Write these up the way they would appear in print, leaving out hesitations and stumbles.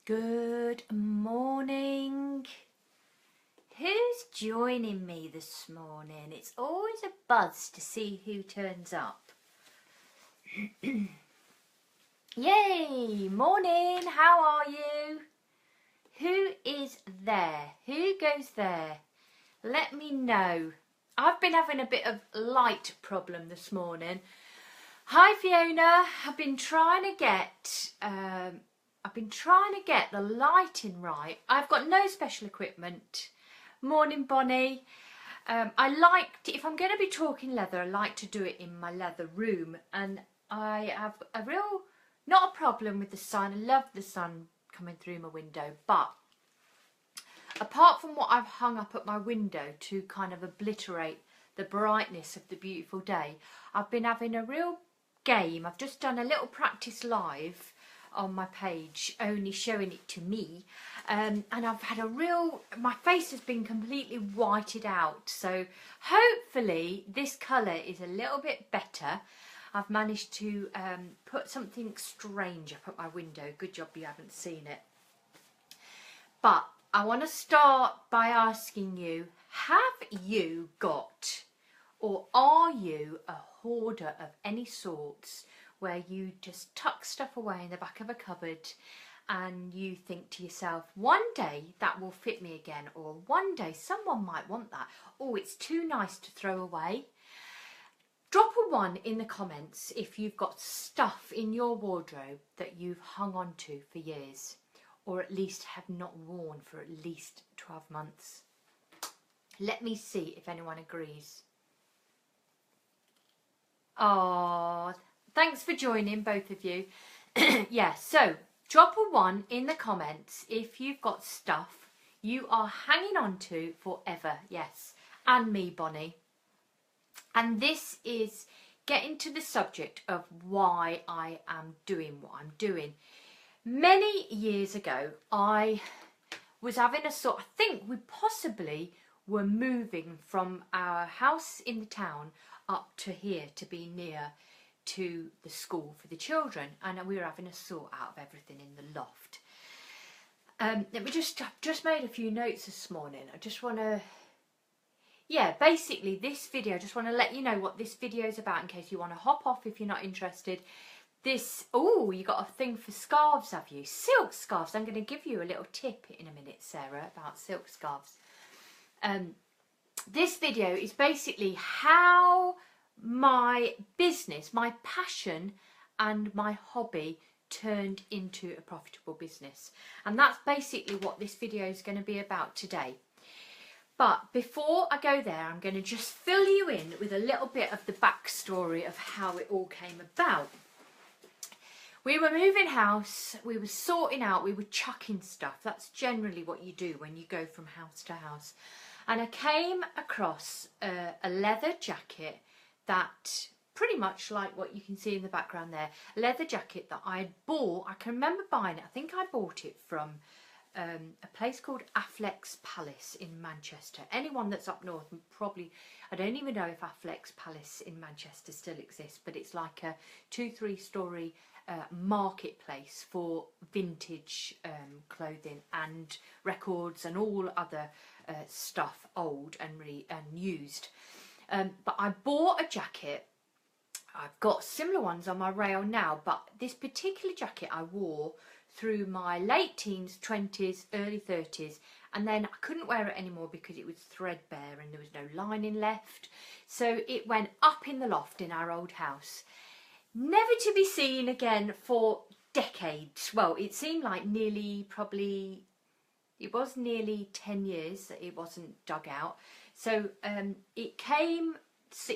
Good morning. Who's joining me this morning? It's always a buzz to see who turns up. Yay! Morning, how are you? Who is there? Who goes there? Let me know. I've been having a bit of light problem this morning. Hi Fiona, I've been trying to get the lighting right. I've got no special equipment. Morning Bonnie. If I'm going to be talking leather, I like to do it in my leather room, and I have not a problem with the sun. I love the sun coming through my window, but apart from what I've hung up at my window to kind of obliterate the brightness of the beautiful day, I've been having a real game. I've just done a little practice live on my page, only showing it to me, and I've had my face has been completely whited out, so hopefully this colour is a little bit better. I've managed to put something strange up at my window. Good job you haven't seen it. But I want to start by asking you, have you got, or are you a hoarder of any sorts, where you just tuck stuff away in the back of a cupboard and you think to yourself, one day that will fit me again, or one day someone might want that, or it's too nice to throw away? Drop a 1 in the comments if you've got stuff in your wardrobe that you've hung on to for years, or at least have not worn for at least 12 months. Let me see if anyone agrees. Oh, thanks for joining, both of you. Yeah, so drop a 1 in the comments if you've got stuff you are hanging on to forever. Yes, and me, Bonnie. And this is getting to the subject of why I am doing what I'm doing. Many years ago, I was having I think we possibly were moving from our house in the town up to here to be near to the school for the children, and we were having a sort out of everything in the loft. I've just made a few notes this morning. I just want to, basically this video, I just want to let you know what this video is about in case you want to hop off if you're not interested. You got a thing for scarves, have you? Silk scarves. I'm going to give you a little tip in a minute, Sarah, about silk scarves. This video is basically how my business, my passion and my hobby turned into a profitable business. And that's basically what this video is going to be about today. But before I go there, I'm going to just fill you in with a little bit of the backstory of how it all came about. We were moving house, we were sorting out, we were chucking stuff. That's generally what you do when you go from house to house. And I came across a leather jacket that, pretty much like what you can see in the background there, a leather jacket that I bought. I can remember buying it. I think I bought it from a place called Affleck's Palace in Manchester. Anyone that's up north probably, I don't even know if Affleck's Palace in Manchester still exists, but it's like a 2-3 story marketplace for vintage clothing and records and all other stuff, old and used. But I bought a jacket. I've got similar ones on my rail now, but this particular jacket I wore through my late teens, 20s, early 30s, and then I couldn't wear it anymore because it was threadbare and there was no lining left. So it went up in the loft in our old house, never to be seen again for decades. Well, it seemed like nearly 10 years that it wasn't dug out. So it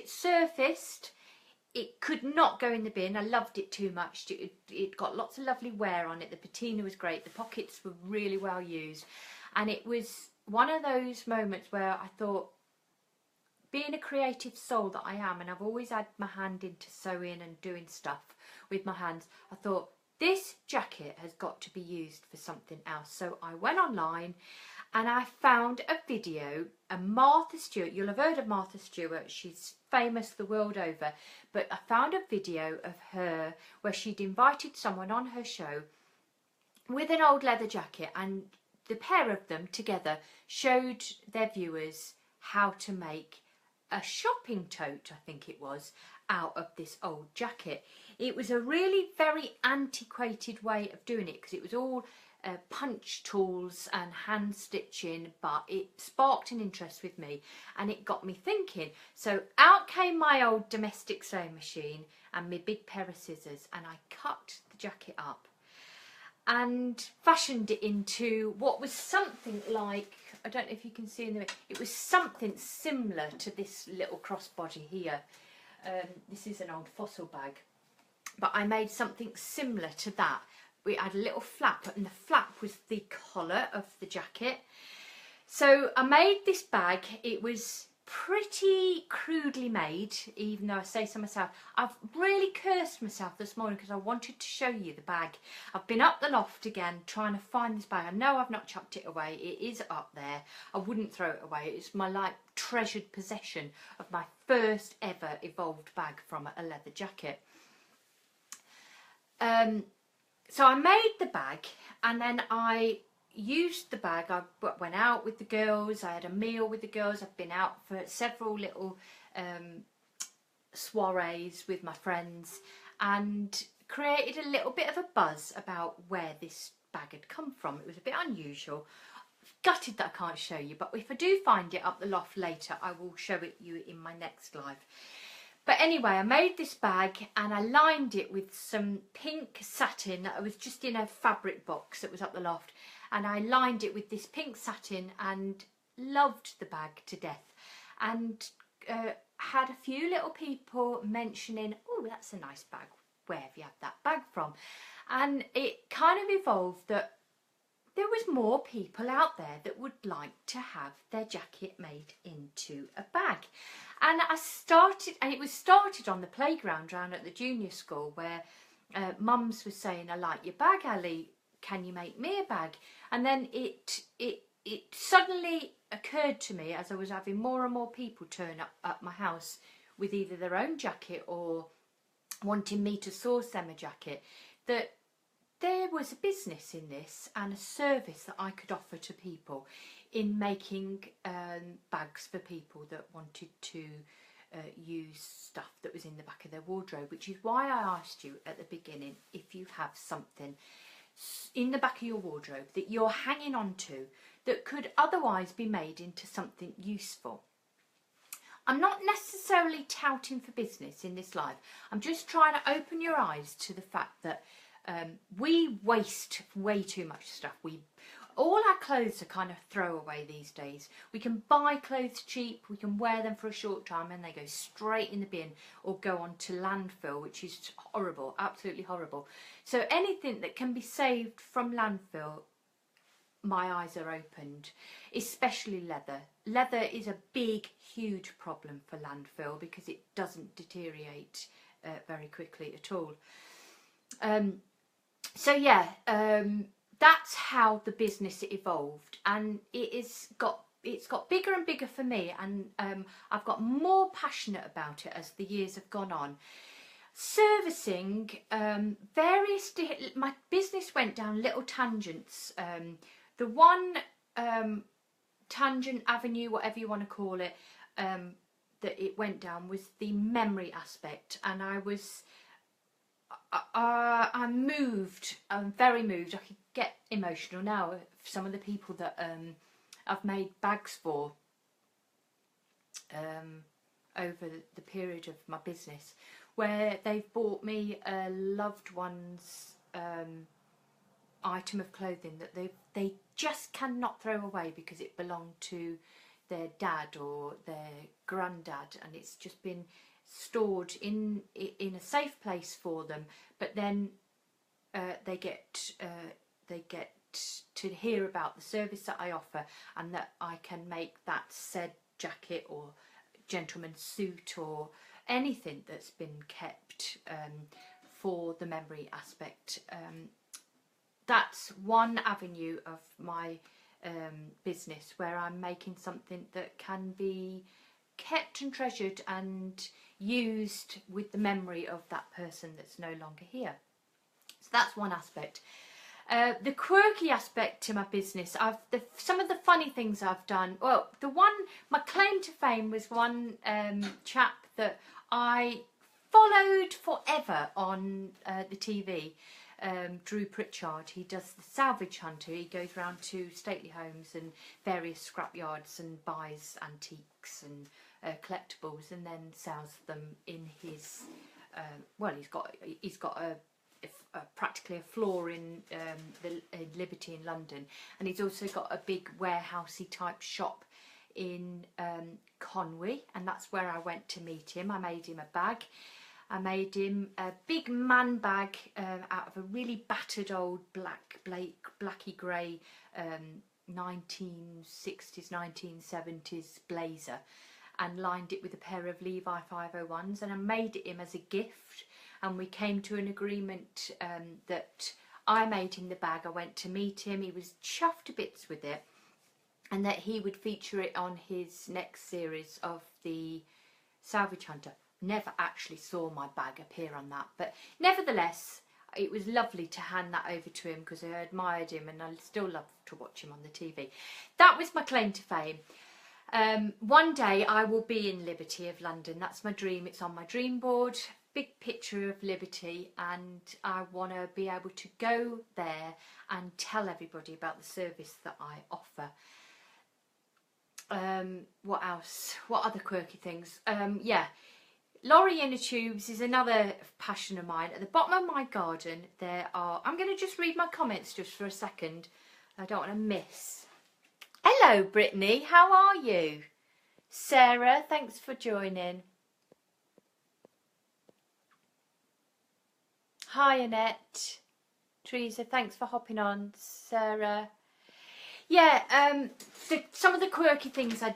surfaced. It could not go in the bin. I loved it too much. It got lots of lovely wear on it. The patina was great. The pockets were really well used. And it was one of those moments where I thought, being a creative soul that I am, and I've always had my hand into sewing and doing stuff with my hands, I thought, this jacket has got to be used for something else. So I went online and I found a video, Martha Stewart. You'll have heard of Martha Stewart. She's famous the world over. But I found a video of her where she'd invited someone on her show with an old leather jacket, and the pair of them together showed their viewers how to make a shopping tote, I think it was, out of this old jacket. It was a really very antiquated way of doing it because it was all punch tools and hand stitching, but it sparked an interest with me and it got me thinking. So out came my old domestic sewing machine and my big pair of scissors, and I cut the jacket up and fashioned it into what was something like, I don't know if you can see in the, it was something similar to this little crossbody here. This is an old fossil bag, but I made something similar to that. We had a little flap, and the flap was the collar of the jacket. So I made this bag. It was pretty crudely made, even though I say so myself. I've really cursed myself this morning because I wanted to show you the bag. I've been up the loft again trying to find this bag. I know I've not chucked it away. It is up there. I wouldn't throw it away. It's my like treasured possession of my first ever evolved bag from a leather jacket. So I made the bag, and then I used the bag. I went out with the girls, I had a meal with the girls, I've been out for several little soirees with my friends, and created a little bit of a buzz about where this bag had come from. It was a bit unusual. Gutted that I can't show you, but if I do find it up the loft later, I will show it you in my next live. But anyway, I made this bag and I lined it with some pink satin. I was just in a fabric box that was up the loft, and I lined it with this pink satin and loved the bag to death, and had a few little people mentioning, oh, that's a nice bag, where have you had that bag from? And it kind of evolved that there was more people out there that would like to have their jacket made into a bag. And it was started on the playground down at the junior school, where mums were saying, I like your bag, Ali, can you make me a bag? And then it suddenly occurred to me, as I was having more and more people turn up at my house with either their own jacket or wanting me to source them a jacket, that there was a business in this and a service that I could offer to people in making bags for people that wanted to use stuff that was in the back of their wardrobe, which is why I asked you at the beginning if you have something in the back of your wardrobe that you're hanging on to that could otherwise be made into something useful. I'm not necessarily touting for business in this live. I'm just trying to open your eyes to the fact that we waste way too much stuff. All our clothes are kind of throwaway these days. We can buy clothes cheap, we can wear them for a short time and they go straight in the bin or go on to landfill, which is horrible, absolutely horrible. So anything that can be saved from landfill, my eyes are opened, especially leather. Leather is a big, huge problem for landfill because it doesn't deteriorate very quickly at all. So yeah, that's how the business evolved, and it's got bigger and bigger for me, and I've got more passionate about it as the years have gone on. Servicing my business went down little tangents. The one tangent avenue, whatever you want to call it, that it went down was the memory aspect, and I'm moved. I'm very moved. I could get emotional now. Some of the people that I've made bags for over the period of my business, where they've bought me a loved one's item of clothing that they just cannot throw away because it belonged to their dad or their granddad, and it's just been stored in a safe place for them, but then they get to hear about the service that I offer, and that I can make that said jacket or gentleman's suit or anything that's been kept for the memory aspect. That's one avenue of my business where I'm making something that can be kept and treasured and used with the memory of that person that's no longer here. So that's one aspect. The quirky aspect to my business, some of the funny things I've done. Well, my claim to fame was one chap that I followed forever on the TV. Drew Pritchard. He does the salvage hunter. He goes around to stately homes and various scrapyards and buys antiques and collectibles, and then sells them in his. Well, he's got practically a floor in Liberty in London, and he's also got a big warehousey type shop in Conwy, and that's where I went to meet him. I made him a bag. I made him a big man bag out of a really battered old blacky grey 1960s, 1970s blazer, and lined it with a pair of Levi 501s, and I made it him as a gift. And we came to an agreement that I made him the bag. I went to meet him. He was chuffed to bits with it, and that he would feature it on his next series of the Salvage Hunter. Never actually saw my bag appear on that, but nevertheless, it was lovely to hand that over to him because I admired him, and I still love to watch him on the TV. That was my claim to fame. One day I will be in Liberty of London. That's my dream. It's on my dream board. Big picture of Liberty, and I want to be able to go there and tell everybody about the service that I offer. What else? What other quirky things? Yeah, lorry inner tubes is another passion of mine. At the bottom of my garden there are, I'm going to just read my comments just for a second. I don't want to miss. Hello Brittany, how are you? Sarah, thanks for joining. Hi Annette. Teresa, thanks for hopping on. Sarah. Yeah, some of the quirky things I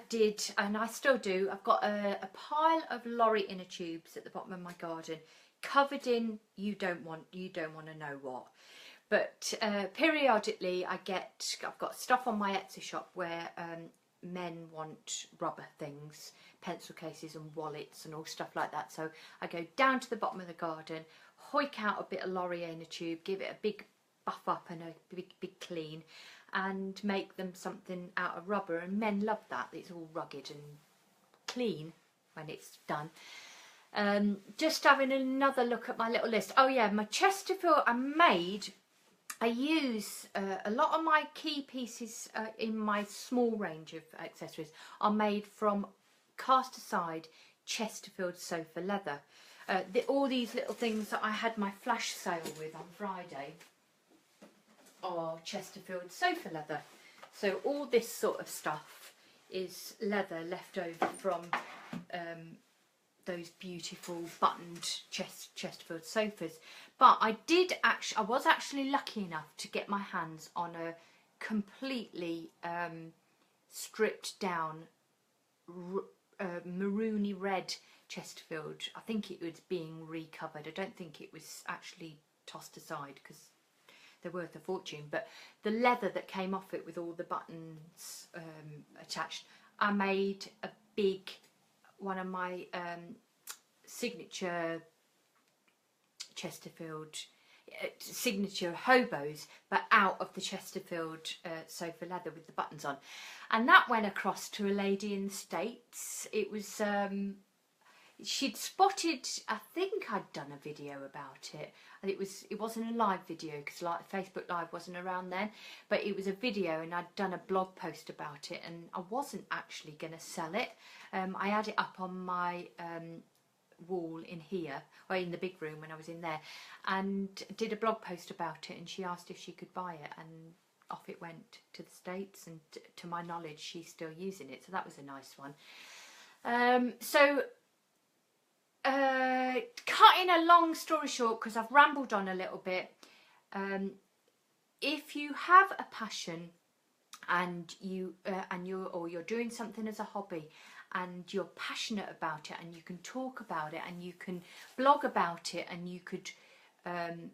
did, and I still do. I've got a pile of lorry inner tubes at the bottom of my garden, covered in you don't want to know what. But periodically, I've got stuff on my Etsy shop where men want rubber things, pencil cases and wallets and all stuff like that. So I go down to the bottom of the garden, hoik out a bit of lorry inner tube, give it a big buff up and a big clean, and make them something out of rubber, and men love that. It's all rugged and clean when it's done. Just having another look at my little list. Oh yeah, my Chesterfield I use a lot of my key pieces in my small range of accessories are made from cast aside Chesterfield sofa leather. All these little things that I had my flash sale with on Friday are Chesterfield sofa leather. So all this sort of stuff is leather left over from those beautiful buttoned Chesterfield sofas. But I was actually lucky enough to get my hands on a completely stripped down maroony red Chesterfield. I think it was being recovered. I don't think it was actually tossed aside because they're worth a fortune, but the leather that came off it with all the buttons attached, I made a big one of my signature Chesterfield signature hobos, but out of the Chesterfield sofa leather with the buttons on, and that went across to a lady in the States. It was she'd spotted, I think I'd done a video about it, and it wasn't a live video because like Facebook Live wasn't around then, but it was a video, and I'd done a blog post about it, and I wasn't actually going to sell it. I had it up on my wall in here, or in the big room when I was in there, and did a blog post about it, and she asked if she could buy it, and off it went to the States, and to my knowledge she's still using it, so that was a nice one. Cutting a long story short, because I've rambled on a little bit, if you have a passion and you're doing something as a hobby and you're passionate about it, and you can talk about it, and you can blog about it, and you could and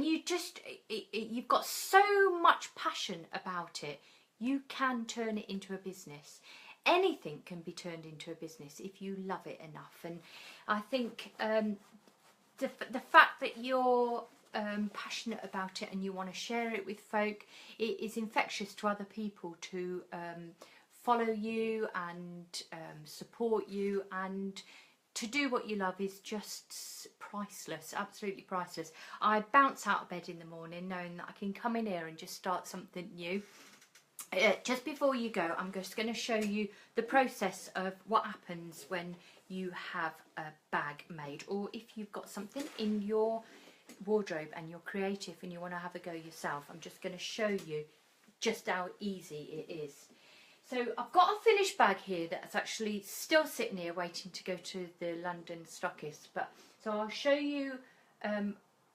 you've got so much passion about it, you can turn it into a business. Anything can be turned into a business if you love it enough. And I think the fact that you're passionate about it and you want to share it with folk, it is infectious to other people to follow you and support you, and to do what you love is just priceless, absolutely priceless. I bounce out of bed in the morning knowing that I can come in here and just start something new. Just before you go, I'm just going to show you the process of what happens when you have a bag made, or if you've got something in your wardrobe and you're creative and you want to have a go yourself. I'm just going to show you just how easy it is. So I've got a finished bag here that's actually still sitting here waiting to go to the London stockist. But so I'll show you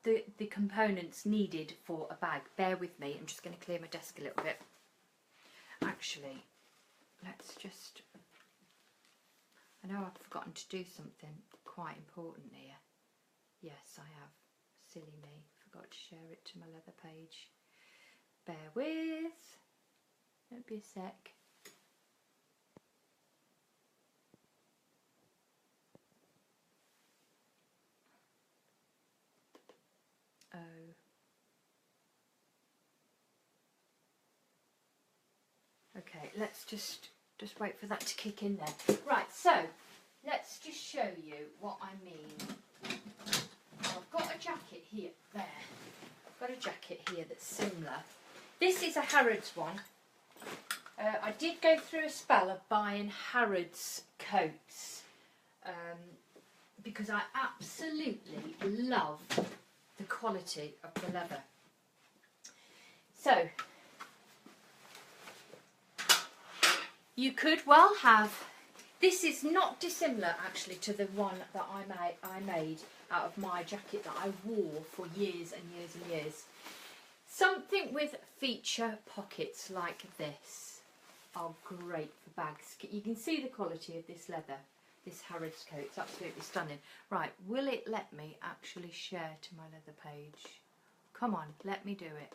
the components needed for a bag. Bear with me. I'm just going to clear my desk a little bit. Actually, let's just... I know I've forgotten to do something quite important here. Yes, I have. Silly me. Forgot to share it to my leather page. Bear with. Don't be a sec. Oh. Okay, let's just wait for that to kick in there. Right, so let's just show you what I mean. I've got a jacket here, there. I've got a jacket here that's similar. This is a Harrods one. I did go through a spell of buying Harrods coats because I absolutely love the quality of the leather. So you could well have, this is not dissimilar actually to the one that I made out of my jacket that I wore for years and years and years. Something with feature pockets like this are great for bags. You can see the quality of this leather, this Harrods coat, it's absolutely stunning. Right, will it let me actually share to my leather page? Come on, let me do it.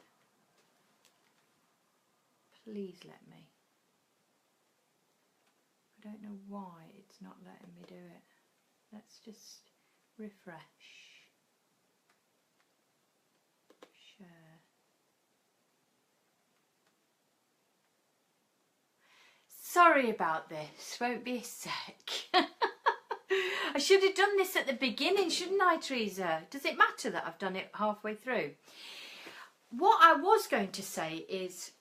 Please let me. I don't know why it's not letting me do it. Let's just refresh. Share. Sorry about this, won't be a sec. I should have done this at the beginning, shouldn't I, Teresa? Does it matter that I've done it halfway through? What I was going to say is,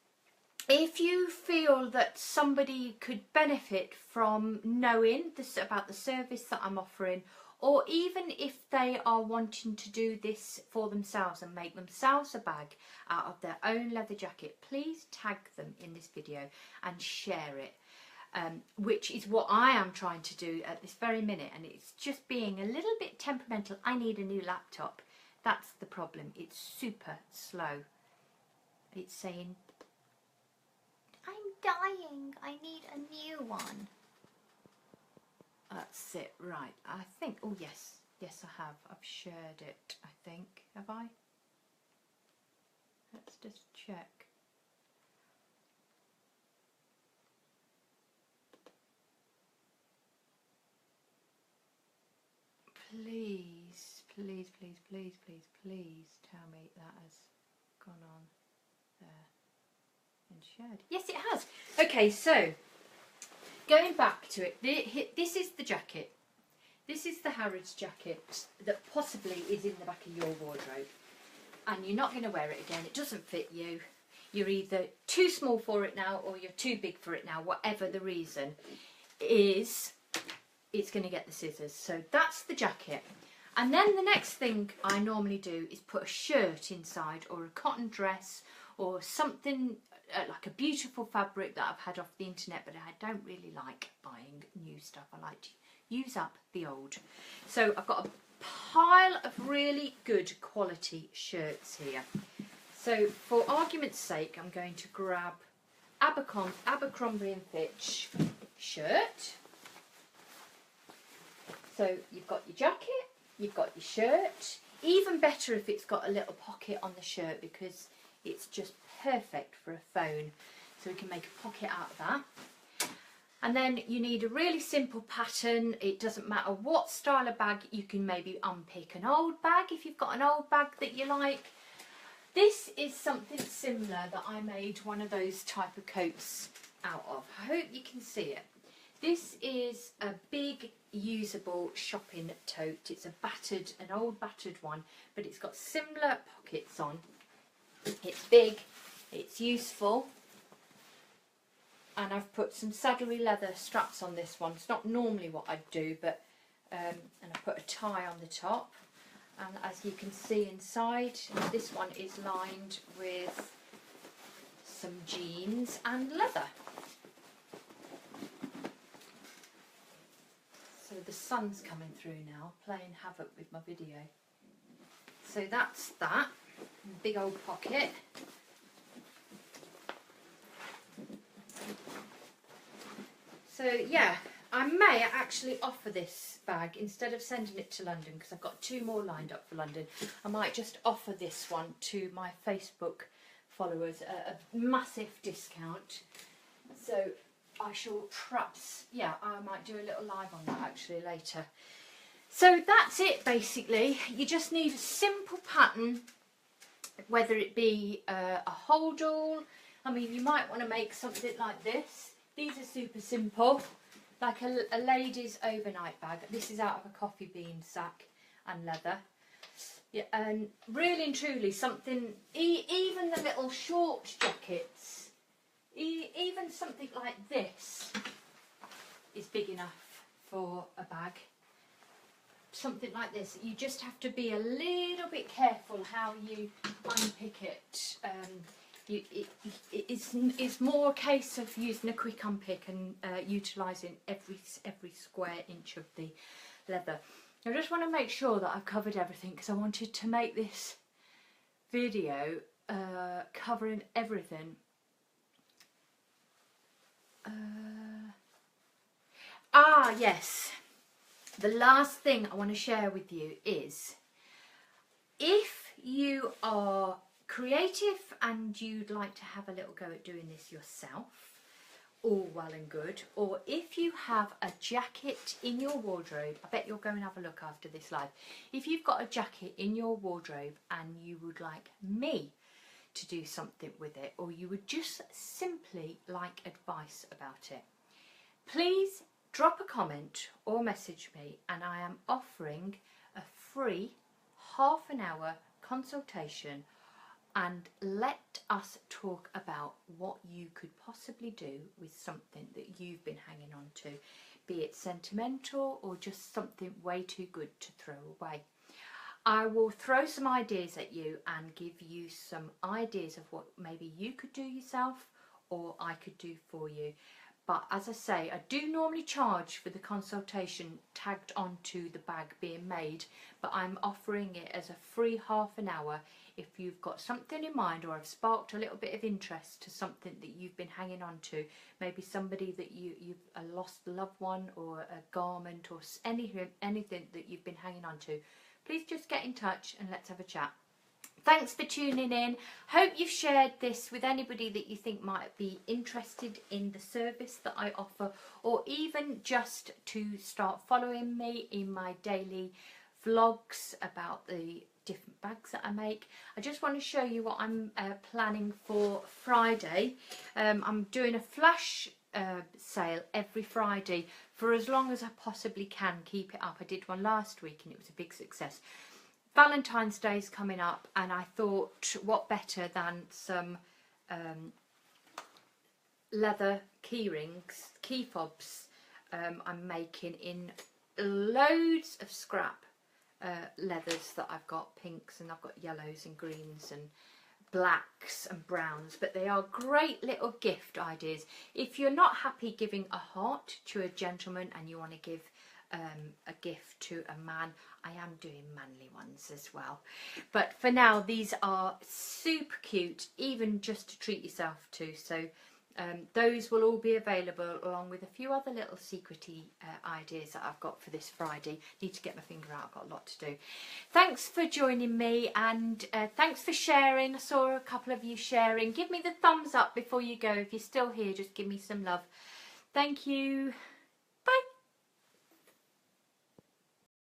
if you feel that somebody could benefit from knowing this about the service that I'm offering, or even if they are wanting to do this for themselves and make themselves a bag out of their own leather jacket, please tag them in this video and share it, which is what I am trying to do at this very minute, and it's just being a little bit temperamental. I need a new laptop. That's the problem. It's super slow. It's saying, I'm dying, I need a new one. That's it, right. I think, oh yes, yes I have. I've shared it, I think. Have I? Let's just check. Please, please, please, please, please, please tell me that has gone on there and shared. Yes, it has. Okay, so going back to it, this is the jacket. This is the Harrods jacket that possibly is in the back of your wardrobe, and you're not going to wear it again. It doesn't fit you. You're either too small for it now or you're too big for it now. Whatever the reason is, it's going to get the scissors. So that's the jacket. And then the next thing I normally do is put a shirt inside, or a cotton dress, or something like a beautiful fabric that I've had off the internet, but I don't really like buying new stuff. I like to use up the old. So I've got a pile of really good quality shirts here. So for argument's sake, I'm going to grab Abercrombie & Fitch shirt. So you've got your jacket, you've got your shirt. Even better if it's got a little pocket on the shirt, because it's just perfect for a phone. So we can make a pocket out of that. And then you need a really simple pattern. It doesn't matter what style of bag. You can maybe unpick an old bag if you've got an old bag that you like. This is something similar that I made one of those type of coats out of. I hope you can see it. This is a big usable shopping tote. It's an old battered one, but it's got similar pockets on. It's big, it's useful. And I've put some saddlery leather straps on this one. It's not normally what I'd do, but and I put a tie on the top. And as you can see inside, this one is lined with some jeans and leather. So the sun's coming through now, playing havoc with my video. So that's that. Big old pocket. So yeah, I may actually offer this bag instead of sending it to London, because I've got 2 more lined up for London. I might just offer this one to my Facebook followers at a massive discount. So I shall perhaps, yeah, I might do a little live on that actually later. So that's it basically. You just need a simple pattern, whether it be a holdall. I mean, you might want to make something like this. These are super simple, like a lady's overnight bag. This is out of a coffee bean sack and leather. Yeah, and really and truly something, even the little short jackets, even something like this is big enough for a bag. Something like this, you just have to be a little bit careful how you unpick it. It's more a case of using a quick unpick and utilising every square inch of the leather. I just want to make sure that I've covered everything, because I wanted to make this video covering everything. Yes, the last thing I want to share with you is, if you are creative and you'd like to have a little go at doing this yourself, all well and good, or if you have a jacket in your wardrobe, I bet you'll go and have a look after this live. If you've got a jacket in your wardrobe and you would like me to do something with it, or you would just simply like advice about it, please drop a comment or message me, and I am offering a free half-an-hour consultation, and let us talk about what you could possibly do with something that you've been hanging on to, be it sentimental or just something way too good to throw away. I will throw some ideas at you and give you some ideas of what maybe you could do yourself or I could do for you. But as I say, I do normally charge for the consultation tagged onto the bag being made, but I'm offering it as a free half-an-hour. If you've got something in mind, or have sparked a little bit of interest to something that you've been hanging on to, maybe somebody that you've lost a loved one, or a garment, or anything that you've been hanging on to, please just get in touch and let's have a chat. Thanks for tuning in. Hope you've shared this with anybody that you think might be interested in the service that I offer, or even just to start following me in my daily vlogs about the different bags that I make. I just want to show you what I'm planning for Friday. I'm doing a flash sale every Friday for as long as I possibly can keep it up. I did one last week and it was a big success. Valentine's Day is coming up, and I thought what better than some leather key rings, key fobs. I'm making in loads of scrap leathers that I've got, pinks and I've got yellows and greens and blacks and browns, but they are great little gift ideas. If you're not happy giving a heart to a gentleman and you want to give a gift to a man, I am doing manly ones as well. But for now, these are super cute, even just to treat yourself to. So those will all be available, along with a few other little secrety ideas that I've got for this Friday. Need to get my finger out, I've got a lot to do. Thanks for joining me, and thanks for sharing. I saw a couple of you sharing. Give me the thumbs up before you go. If you're still here, just give me some love. Thank you.